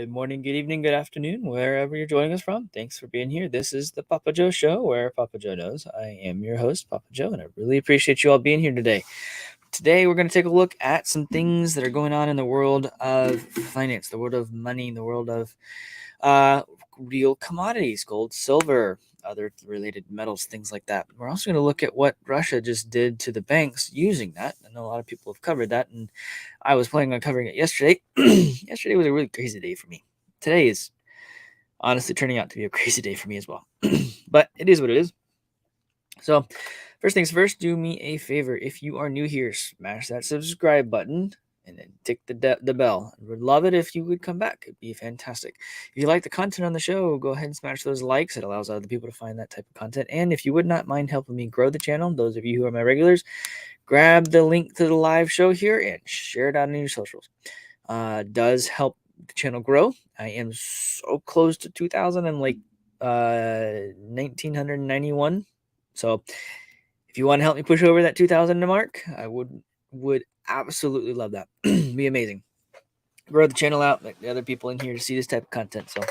Good morning, good evening, good afternoon, wherever you're joining us from. Thanks for being here. This is the PAPAJO Show, where Papa Joe knows. I am your host, Papa Joe, and I really appreciate you all being here today. Today, we're going to take a look at some things that are going on in the world of finance, the world of money, the world of uh, real commodities, gold, silver, other related metals, things like that. We're also going to look at what Russia just did to the banks using that. I know a lot of people have covered that, and I was planning on covering it yesterday. Yesterday was a really crazy day for me. Today is honestly turning out to be a crazy day for me as well. But it is what it is. So, first things first, do me a favor. If you are new here, smash that subscribe button and then tick the bell. I would love it if you would come back. It'd be fantastic. If you like the content on the show, go ahead and smash those likes. It allows other people to find that type of content. And if you would not mind helping me grow the channel, those of you who are my regulars, grab the link to the live show here and share it out on your socials. Does help the channel grow. I am so close to 2,000. I'm like 1,991. So if you want to help me push over that 2,000 mark, I would absolutely love that. Be amazing. Grow the channel out, let the other people in here to see this type of content. So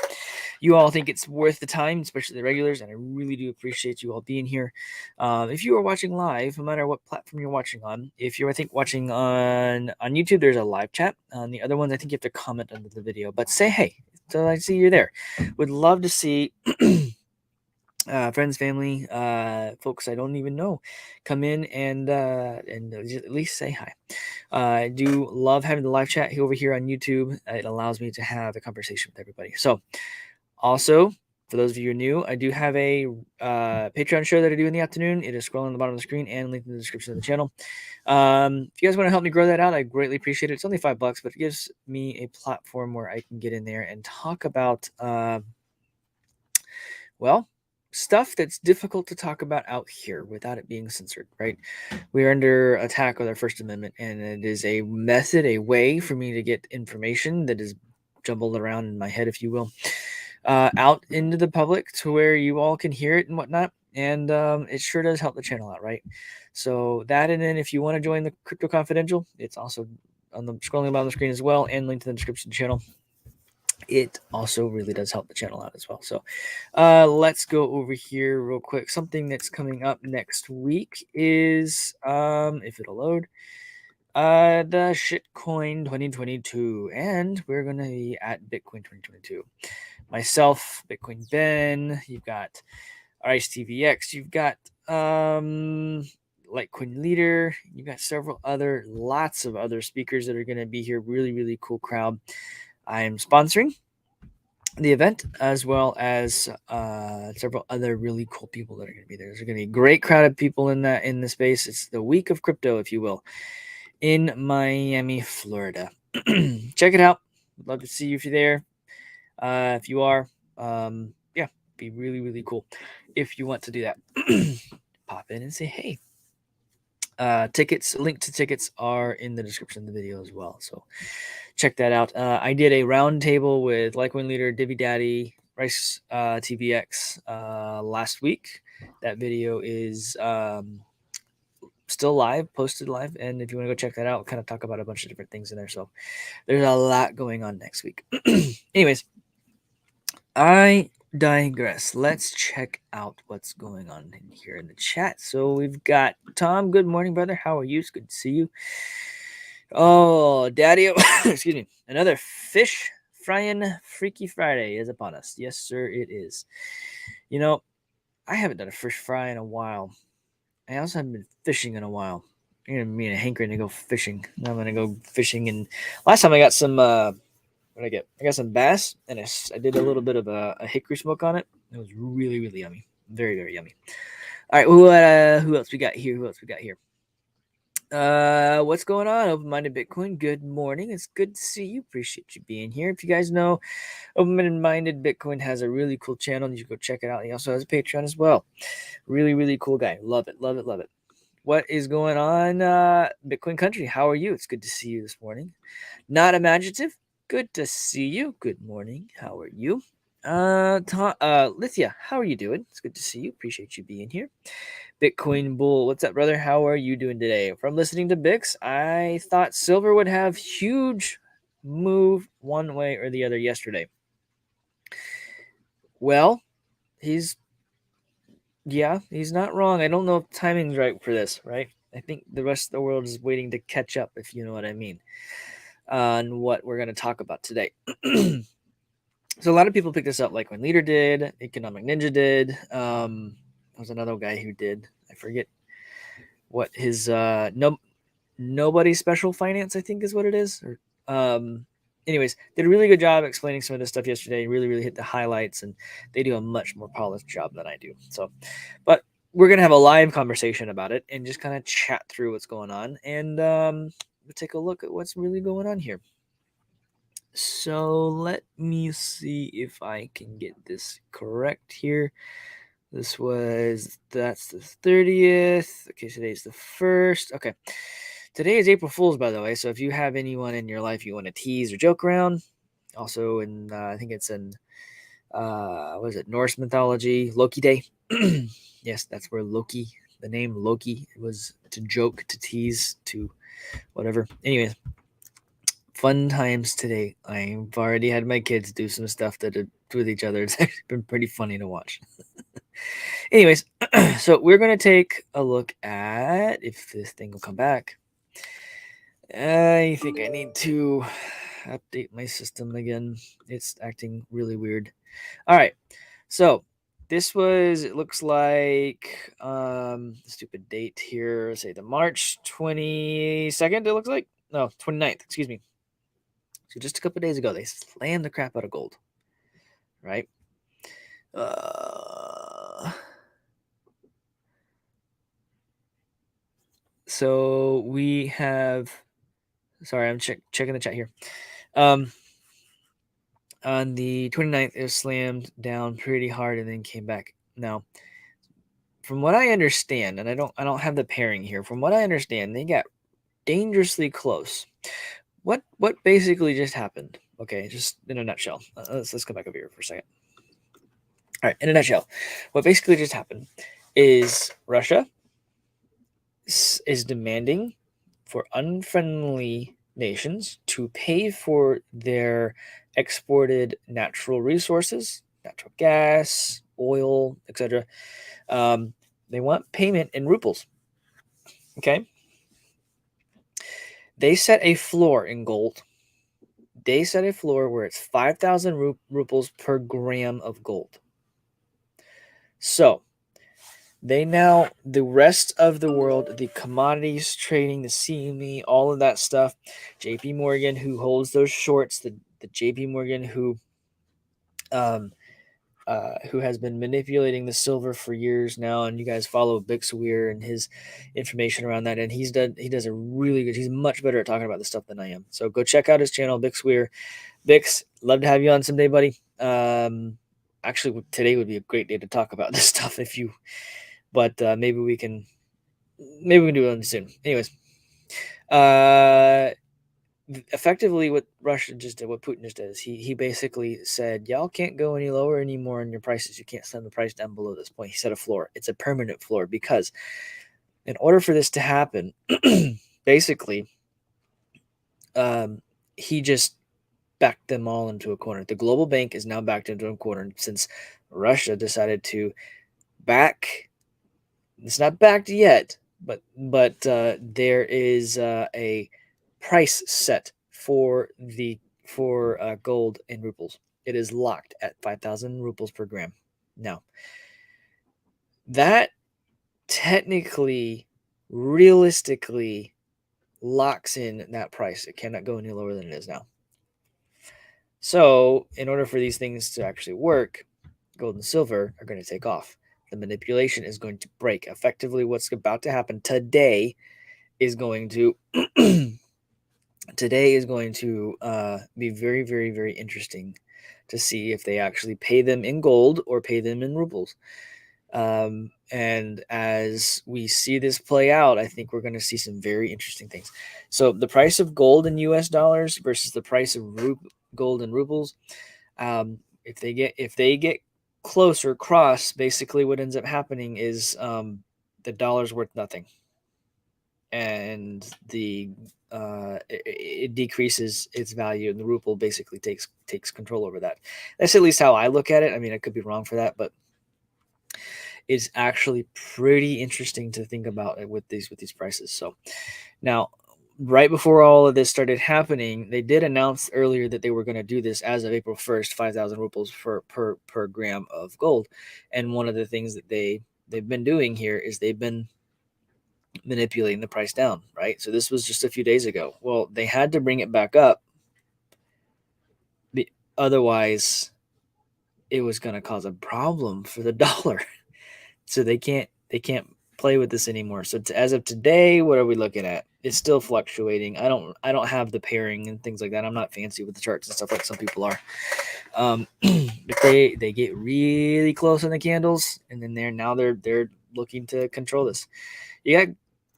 you all think it's worth the time, especially the regulars, and I really do appreciate you all being here. If you are watching live, no matter what platform you're watching on, if you're, I think, watching on YouTube, there's a live chat. On the other ones, I think you have to comment under the video, but say hey. So I see you're there. Would love to see friends, family, folks I don't even know come in and at least say hi. I do love having the live chat over here on YouTube. It allows me to have a conversation with everybody. So also, for those of you who are new, I do have a Patreon show that I do in the afternoon. It is scrolling on the bottom of the screen and linked in the description of the channel. If you guys want to help me grow that out, I greatly appreciate it. It's only $5, but it gives me a platform where I can get in there and talk about, stuff that's difficult to talk about out here without it being censored, right? We're under attack with our First Amendment, and it is a method, a way for me to get information that is jumbled around in my head, if you will, out into the public to where you all can hear it and whatnot. And it sure does help the channel out, right? So that, and then if you want to join the Crypto Confidential, it's also on the scrolling above the screen as well, and linked in the description of the channel. It also really does help the channel out as well. So let's go over here real quick. Something that's coming up next week is, if it'll load, the Shitcoin 2022. And we're going to be at Bitcoin 2022. Myself, Bitcoin Ben, you've got Ice TVX, you've got Litecoin Leader, you've got lots of other speakers that are going to be here. Really, really cool crowd. I am sponsoring the event, as well as several other really cool people that are going to be there. There's going to be a great crowd of people in the space. It's the week of crypto, if you will, in Miami, Florida. Check it out. Would love to see you if you're there. If you are, be really, really cool if you want to do that. Pop in and say hey. Link to tickets are in the description of the video as well. So check that out. I did a roundtable with Litecoin Leader, Divi Daddy, Rice TVX last week. That video is still live, posted live. And if you want to go check that out, we'll kind of talk about a bunch of different things in there. So there's a lot going on next week. Anyways, I digress. Let's check out what's going on in here in the chat. So we've got Tom. Good morning, brother. How are you? It's good to see you. Oh, Daddy. Excuse me. Another fish frying Freaky Friday is upon us. Yes, sir, it is. You know, I haven't done a fish fry in a while. I also haven't been fishing in a while. I'm gonna be in a hankering to go fishing. I'm gonna go fishing, and last time I got some what did I get? I got some bass, and I did a little bit of a hickory smoke on it. It was really, really yummy. Very, very yummy. All right, who else we got here? What's going on? Open-Minded Bitcoin, good morning. It's good to see you. Appreciate you being here. If you guys know, Open-Minded Bitcoin has a really cool channel. You should go check it out. He also has a Patreon as well. Really, really cool guy. Love it, love it, love it. What is going on, Bitcoin Country? How are you? It's good to see you this morning. Not Imaginative. Good to see you. Good morning. How are you? Lithia, how are you doing? It's good to see you. Appreciate you being here. Bitcoin Bull, what's up, brother? How are you doing today? From listening to Bix, I thought silver would have huge move one way or the other yesterday. Well, he's not wrong. I don't know if timing's right for this, right? I think the rest of the world is waiting to catch up, if you know what I mean, on what we're going to talk about today. So a lot of people picked this up, like when Leader did, Economic Ninja did. There was another guy who did. I forget what his nobody special finance, I think, is what it is. Or anyways, did a really good job explaining some of this stuff yesterday. Really, really hit the highlights, and they do a much more polished job than I do. So, but we're gonna have a live conversation about it and just kind of chat through what's going on, and we'll take a look at what's really going on here. So let me see if I can get this correct here. That's the 30th. Okay, today's the 1st. Okay. Today is April Fool's, by the way. So if you have anyone in your life you want to tease or joke around, also in, I think it's in, what is it, Norse mythology, Loki Day. Yes, that's where Loki, the name Loki, it was to joke, to tease, to whatever. Anyways, fun times today. I've already had my kids do some stuff that with each other. It's actually been pretty funny to watch. Anyways, so we're going to take a look at if this thing will come back. I think I need to update my system again. It's acting really weird. All right. So it looks like stupid date here, say the March 22nd, it looks like. No, 29th, excuse me. So just a couple days ago, they slammed the crap out of gold. Right? So we have, sorry, I'm checking the chat here. On the 29th, it was slammed down pretty hard and then came back. Now, from what I understand, and I don't have the pairing here. From what I understand, they got dangerously close. What basically just happened? Okay, just in a nutshell. Let's come back over here for a second. All right, in a nutshell, what basically just happened is Russia is demanding for unfriendly nations to pay for their exported natural resources, natural gas, oil, etc. They want payment in rubles. Okay. They set a floor in gold. They set a floor where it's 5,000 rubles per gram of gold. So the rest of the world, the commodities trading, the CME, all of that stuff, JP Morgan, who holds those shorts, the JP Morgan who has been manipulating the silver for years now, and you guys follow Bixweir and his information around that, and he does a really good, he's much better at talking about this stuff than I am. So go check out his channel, Bixweir. Bix, love to have you on someday, buddy. Actually, today would be a great day to talk about this stuff but maybe we can do it soon. Anyways, effectively what Russia just did, what Putin just did, is he basically said, y'all can't go any lower anymore in your prices. You can't send the price down below this point. He set a floor. It's a permanent floor because in order for this to happen, basically, he just backed them all into a corner. The global bank is now backed into a corner since Russia decided to back. It's not backed yet, but there is a price set for gold in rubles. It is locked at 5,000 rubles per gram. Now, that technically, realistically, locks in that price. It cannot go any lower than it is now. So, in order for these things to actually work, gold and silver are going to take off. The manipulation is going to break. Effectively, what's about to happen today is going to be very, very, very interesting to see if they actually pay them in gold or pay them in rubles. And as we see this play out, I think we're going to see some very interesting things. So the price of gold in US dollars versus the price of gold in rubles, if they get closer cross, basically what ends up happening is the dollar's worth nothing, and it decreases its value, and the ruble basically takes control over that. That's at least how I look at it. I mean, I could be wrong for that, but it's actually pretty interesting to think about it with these prices. So now, right before all of this started happening, they did announce earlier that they were going to do this as of April 1st, 5,000 rubles per gram of gold. And one of the things that they've been doing here is they've been manipulating the price down, right? So this was just a few days ago. Well, they had to bring it back up, otherwise it was going to cause a problem for the dollar. So they can't play with this anymore. So as of today, what are we looking at? It's still fluctuating. I don't have the pairing and things like that. I'm not fancy with the charts and stuff like some people are. But they get really close on the candles, and then they're looking to control this. You got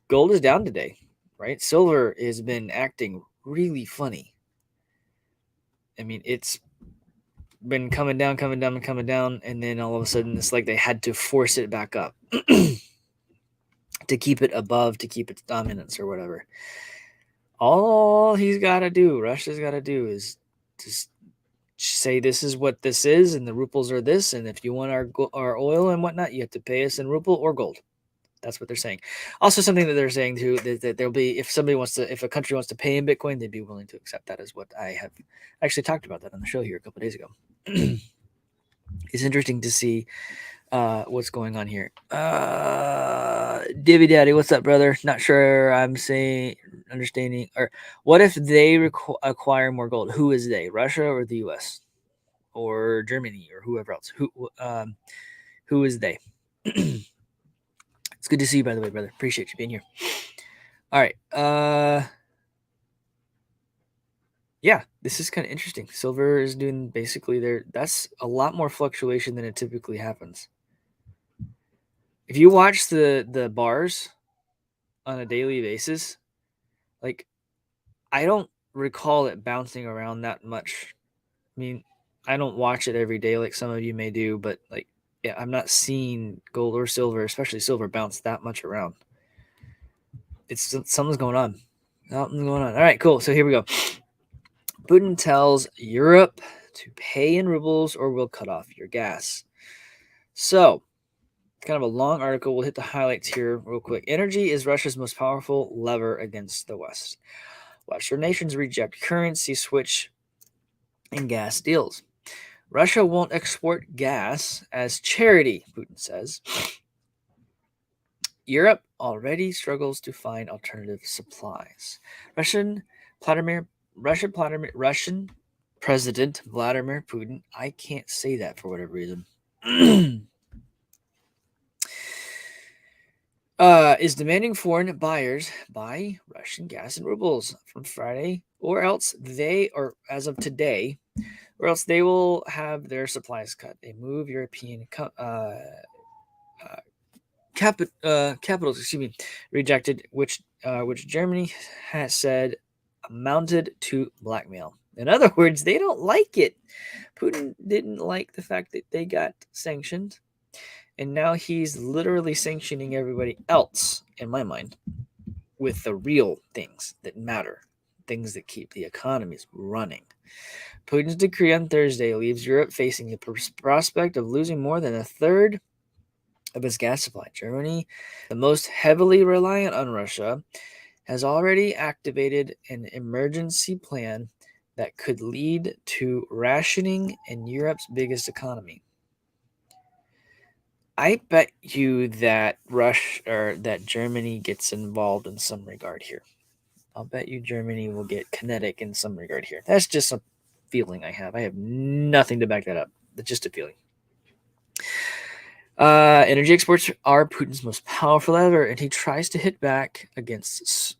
gold is down today, right? Silver has been acting really funny. I mean, it's been coming down, and then all of a sudden it's like they had to force it back up to keep it above, to keep its dominance or whatever. All Russia's got to do is just say this is what this is, and the rubles are this, and if you want our oil and whatnot, you have to pay us in ruble or gold. That's what they're saying. Also, something that they're saying too, that there'll be, if a country wants to pay in Bitcoin, they'd be willing to accept that, is what I have actually talked about that on the show here a couple of days ago. It's interesting to see what's going on here. Divvy Daddy, what's up, brother? Not sure I'm understanding. Or what if they acquire more gold? Who is they? Russia or the U.S. or Germany or whoever else? Who is they? It's good to see you, by the way, brother. Appreciate you being here. All right. Yeah, this is kind of interesting. Silver is doing basically that's a lot more fluctuation than it typically happens. If you watch the bars on a daily basis, like, I don't recall it bouncing around that much. I mean, I don't watch it every day like some of you may do, but like, yeah, I'm not seeing gold or silver, especially silver, bounce that much around. It's something's going on. Something's going on. All right, cool. So here we go. Putin tells Europe to pay in rubles or we'll cut off your gas. So, kind of a long article. We'll hit the highlights here real quick. Energy is Russia's most powerful lever against the West. Western nations reject currency switch and gas deals. Russia won't export gas as charity, Putin says. Europe already struggles to find alternative supplies. Russian President Vladimir Putin, I can't say that for whatever reason, is demanding foreign buyers buy Russian gas in rubles from Friday, or as of today, or else they will have their supplies cut. A move European capitals, rejected, which Germany has said amounted to blackmail. In other words, they don't like it. Putin didn't like the fact that they got sanctioned, and now he's literally sanctioning everybody else, in my mind, with the real things that matter, things that keep the economies running. Putin's decree on Thursday leaves Europe facing the prospect of losing more than a third of its gas supply. Germany, the most heavily reliant on Russia, has already activated an emergency plan that could lead to rationing in Europe's biggest economy. I bet you that that Germany gets involved in some regard here. I'll bet you Germany will get kinetic in some regard here. That's just a feeling I have. I have nothing to back that up. It's just a feeling. Energy exports are Putin's most powerful lever, and he tries to hit back against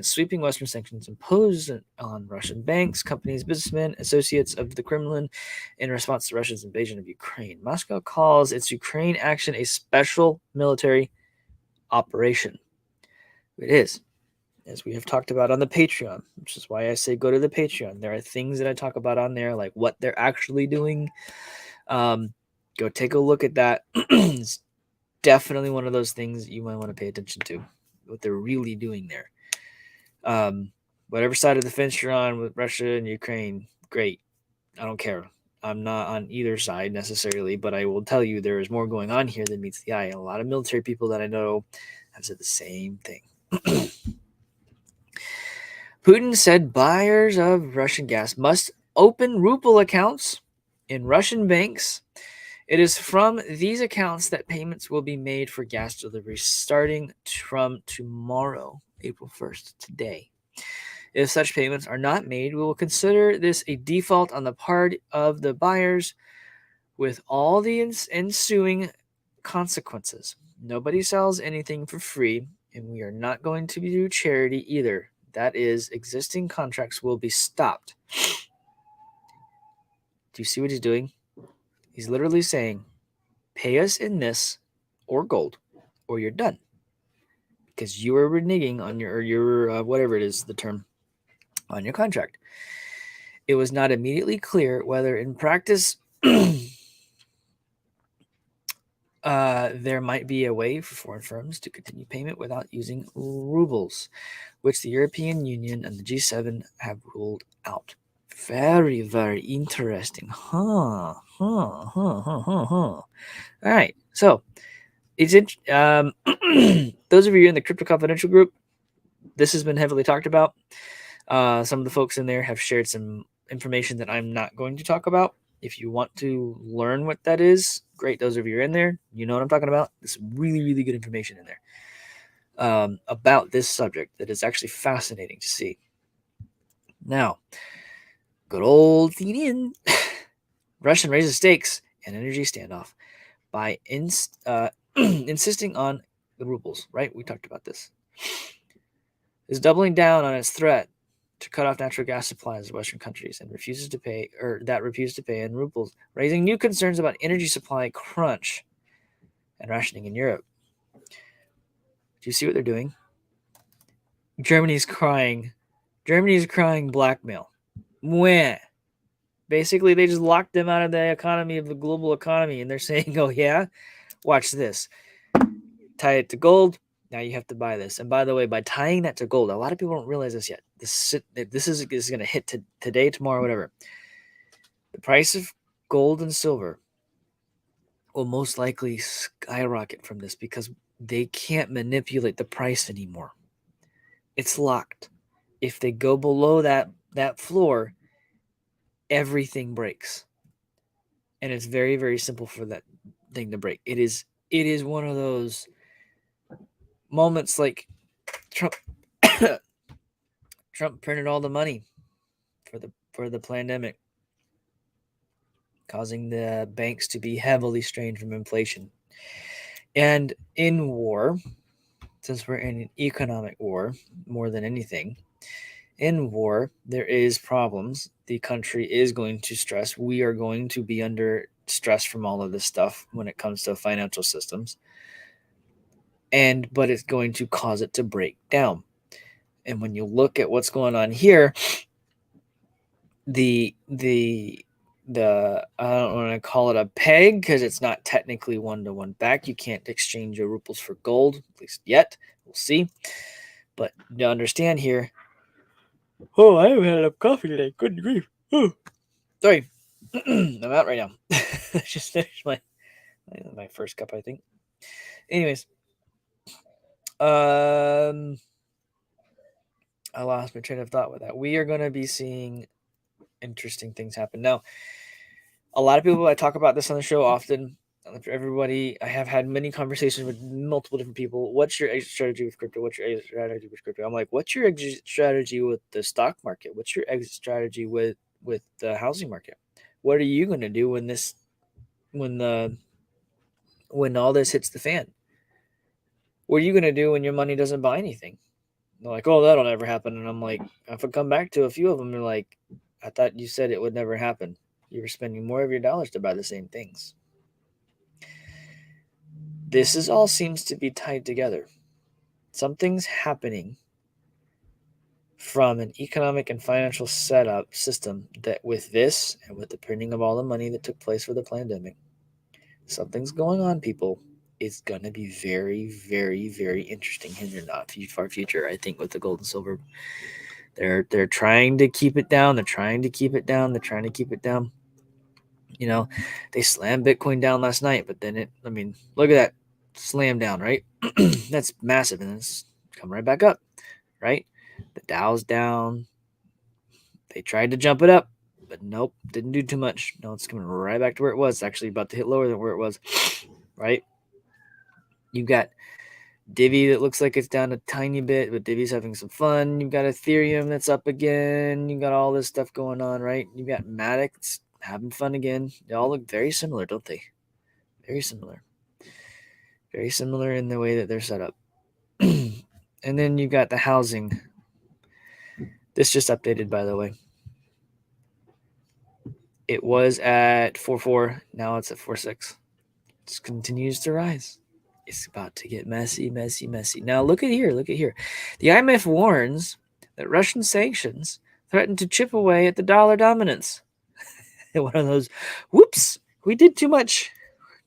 sweeping Western sanctions imposed on Russian banks, companies, businessmen, associates of the Kremlin in response to Russia's invasion of Ukraine. Moscow calls its Ukraine action a special military operation. It is, as we have talked about on the Patreon, which is why I say go to the Patreon. There are things that I talk about on there, like what they're actually doing. Go take a look at that. It's definitely one of those things you might want to pay attention to, what they're really doing there. Whatever side of the fence you're on with Russia and Ukraine, great. I don't care. I'm not on either side necessarily, but I will tell you there is more going on here than meets the eye. And a lot of military people that I know have said the same thing. Putin said buyers of Russian gas must open ruble accounts in Russian banks. It is from these accounts that payments will be made for gas deliveries starting from tomorrow, April 1st, today. If such payments are not made, we will consider this a default on the part of the buyers with all the ensuing consequences. Nobody sells anything for free, and we are not going to do charity either. That is, existing contracts will be stopped. Do you see what he's doing? He's literally saying, pay us in this or gold, or you're done. Because you are reneging on your whatever it is, the term, on your contract. It was not immediately clear whether in practice there might be a way for foreign firms to continue payment without using rubles, which the European Union and the G7 have ruled out. Very, very interesting. All right. So, it's those of you in the Crypto Confidential group, this has been heavily talked about. Some of the folks in there have shared some information that I'm not going to talk about. If you want to learn what that is, great. Those of you are in there, you know what I'm talking about. There's really, really good information in there about this subject that is actually fascinating to see. Now, good old Thean. Russian raises stakes in energy standoff by insisting on the rubles, right? We talked about this. Is doubling down on its threat to cut off natural gas supplies of Western countries and refuse to pay in rubles, raising new concerns about energy supply crunch and rationing in Europe. Do you see what they're doing? Germany's crying blackmail. When basically they just locked them out of the economy of the global economy, and they're saying, "Oh yeah, watch this. Tie it to gold. Now you have to buy this." And by the way, by tying that to gold, a lot of people don't realize this yet. This is going to hit today, tomorrow, whatever. The price of gold and silver will most likely skyrocket from this because they can't manipulate the price anymore. It's locked. If they go below that floor, everything breaks. And it's very, very simple for that thing to break. It is one of those moments like Trump Trump printed all the money for the pandemic, causing the banks to be heavily strained from inflation. And in war, since we're in an economic war more than anything, in war there is problems. The country is going to stress. We are going to be under stress from all of this stuff when it comes to financial systems. But it's going to cause it to break down. And when you look at what's going on here, the I don't want to call it a peg because it's not technically one-to-one back. You can't exchange your rubles for gold, at least yet. We'll see. But to understand here, I haven't had enough coffee today. Good grief. Oh. Sorry. I'm out right now. Just finished my first cup, I think. Anyways, I lost my train of thought with that. We are going to be seeing interesting things happen. Now, a lot of people, I talk about this on the show often. For everybody, I have had many conversations with multiple different people. What's your exit strategy with crypto? What's your exit strategy with crypto? I'm like, what's your exit strategy with the stock market? What's your exit strategy with the housing market? What are you going to do when all this hits the fan? What are you going to do when your money doesn't buy anything? They're like, oh, that'll never happen. And I'm like, if I come back to a few of them, they're like, I thought you said it would never happen. You were spending more of your dollars to buy the same things. This all seems to be tied together. Something's happening from an economic and financial setup system that with this and with the printing of all the money that took place for the pandemic, something's going on, people. It's going to be very, very, very interesting in the not far future, I think, with the gold and silver They're trying to keep it down. They're trying to keep it down. They're trying to keep it down. They slammed Bitcoin down last night, but then look at that slam down, right? That's massive, and it's come right back up, right? The Dow's down. They tried to jump it up, but nope, didn't do too much. No, it's coming right back to where it was. It's actually about to hit lower than where it was, right? You've got Divi that looks like it's down a tiny bit, but Divi's having some fun. You've got Ethereum that's up again. You've got all this stuff going on, right? You've got Matic that's having fun again. They all look very similar, don't they? Very similar. Very similar in the way that they're set up. And then you've got the housing. This just updated, by the way. It was at 4.4. Now it's at 4.6. It just continues to rise. It's about to get messy, messy, messy. Now look at here. Look at here. The IMF warns that Russian sanctions threaten to chip away at the dollar dominance. One of those, whoops, we did too much.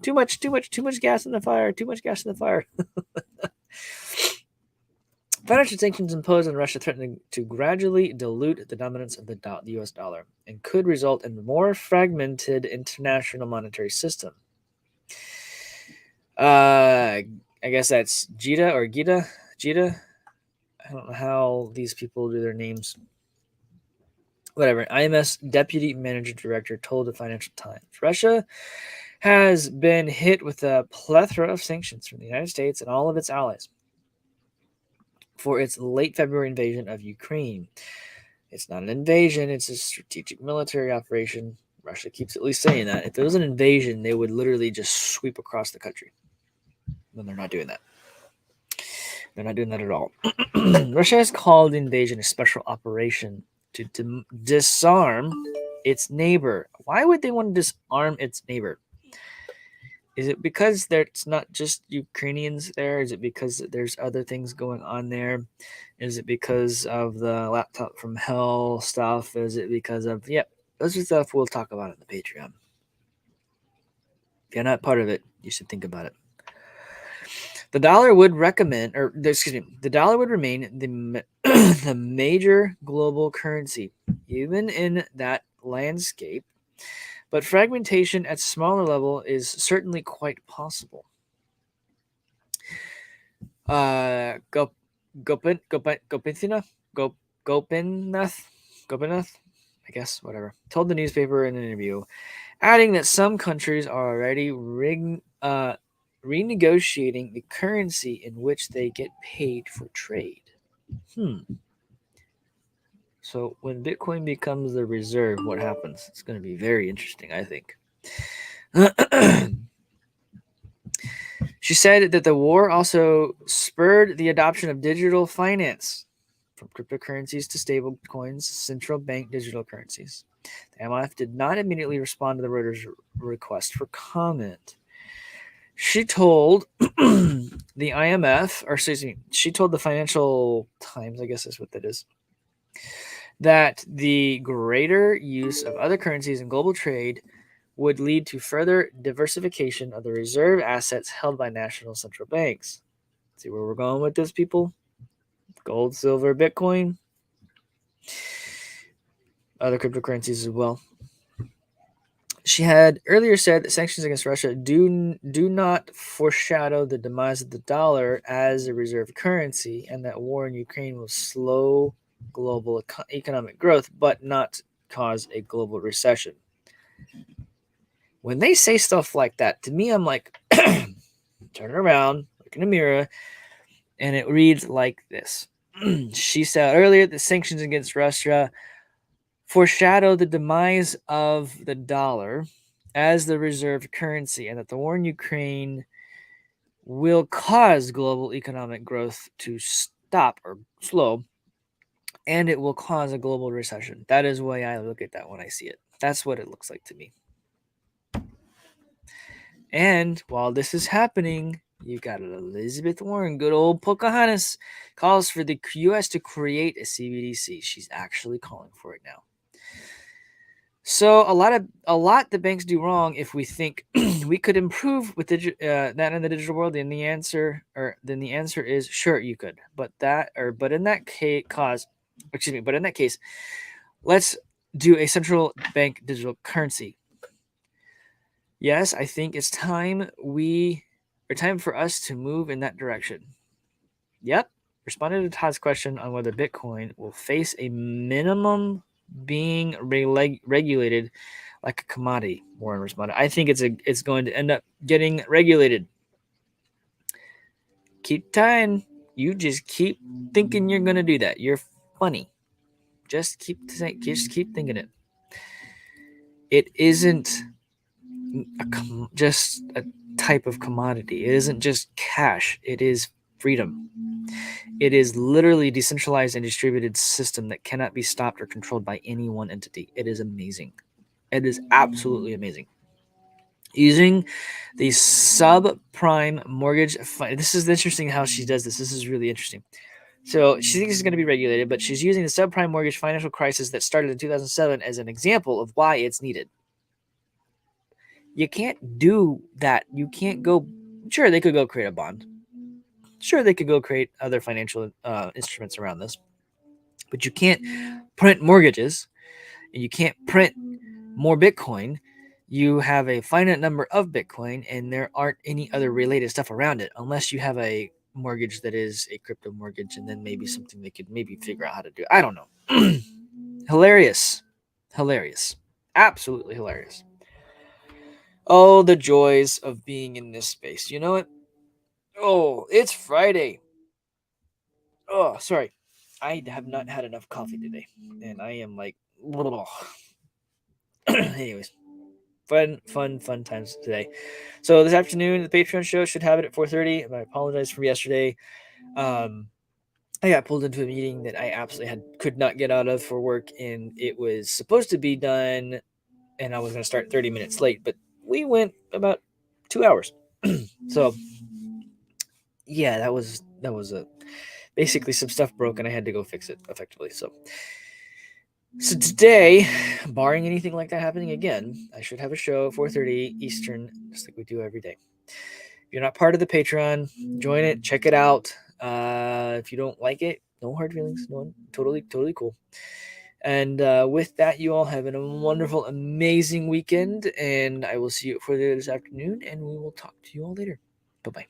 Too much gas in the fire. Too much gas in the fire. Financial sanctions imposed on Russia threaten to gradually dilute the dominance of the U.S. dollar and could result in a more fragmented international monetary system. I guess that's Gita or Gita. I don't know how these people do their names. Whatever. IMF's deputy manager director told the Financial Times Russia has been hit with a plethora of sanctions from the United States and all of its allies for its late February invasion of Ukraine. It's not an invasion, it's a strategic military operation. Russia keeps at least saying that. If there was an invasion, they would literally just sweep across the country. And they're not doing that. They're not doing that at all. Russia has called the invasion a special operation to disarm its neighbor. Why would they want to disarm its neighbor? Is it because there's not just Ukrainians there? Is it because there's other things going on there? Is it because of the laptop from hell stuff? Is it because of, those are stuff we'll talk about on the Patreon. If you're not part of it, you should think about it. The dollar would remain the major global currency, even in that landscape. But fragmentation at smaller level is certainly quite possible. Gopinath, I guess, whatever, told the newspaper in an interview, adding that some countries are already renegotiating the currency in which they get paid for trade. So when Bitcoin becomes the reserve, what happens? It's going to be very interesting, I think. She said that the war also spurred the adoption of digital finance, from cryptocurrencies to stable coins, central bank digital currencies. The IMF did not immediately respond to the Reuters request for comment. She told the IMF, or excuse me, she told the Financial Times, I guess that's what that is, that the greater use of other currencies in global trade would lead to further diversification of the reserve assets held by national central banks. See where we're going with this, people? Gold, silver, Bitcoin, other cryptocurrencies as well. She had earlier said that sanctions against Russia do not foreshadow the demise of the dollar as a reserve currency, and that war in Ukraine will slow global economic growth, but not cause a global recession. When they say stuff like that, to me, I'm like, turn around, look in the mirror, and it reads like this. She said earlier that sanctions against Russia foreshadow the demise of the dollar as the reserve currency, and that the war in Ukraine will cause global economic growth to stop or slow, and it will cause a global recession. That is the way I look at that when I see it. That's what it looks like to me. And while this is happening, you got Elizabeth Warren, good old Pocahontas, calls for the U.S. to create a CBDC. She's actually calling for it now. So a lot the banks do wrong. If we think we could improve with that in the digital world, then the answer is sure you could. But in that case, Excuse me. But in that case, let's do a central bank digital currency. Yes, I think it's time for us to move in that direction. Yep. Responded to Todd's question on whether Bitcoin will face a minimum being regulated like a commodity. Warren responded, I think it's going to end up getting regulated. Keep trying. You just keep thinking you're going to do that. You're funny. Just keep thinking it. It isn't just a type of commodity. It isn't just cash. It is freedom. It is literally a decentralized and distributed system that cannot be stopped or controlled by any one entity. It is amazing. It is absolutely amazing. Using the subprime mortgage, this is interesting how she does this. This is really interesting. So she thinks it's going to be regulated, but she's using the subprime mortgage financial crisis that started in 2007 as an example of why it's needed. You can't do that. You can't go. Sure, they could go create a bond. Sure, they could go create other financial instruments around this, but you can't print mortgages and you can't print more Bitcoin. You have a finite number of Bitcoin, and there aren't any other related stuff around it unless you have a mortgage that is a crypto mortgage, and then maybe something they could maybe figure out how to do. I don't know. Hilarious. Hilarious. Absolutely hilarious. Oh, the joys of being in this space. You know what? Oh, it's Friday. Oh, sorry. I have not had enough coffee today, and I am like, anyways, fun times today. So this afternoon, the Patreon show should have it at 4:30. I apologize for yesterday. Um, I got pulled into a meeting that I absolutely could not get out of for work, and it was supposed to be done, and I was going to start 30 minutes late, but we went about 2 hours. So yeah, that was basically some stuff broke, and I had to go fix it effectively. So today, barring anything like that happening again, I should have a show at 4:30 Eastern, just like we do every day. If you're not part of the Patreon, join it, check it out. If you don't like it, no hard feelings, no, totally cool. And with that, you all have a wonderful, amazing weekend, and I will see you further this afternoon, and we will talk to you all later. Bye bye.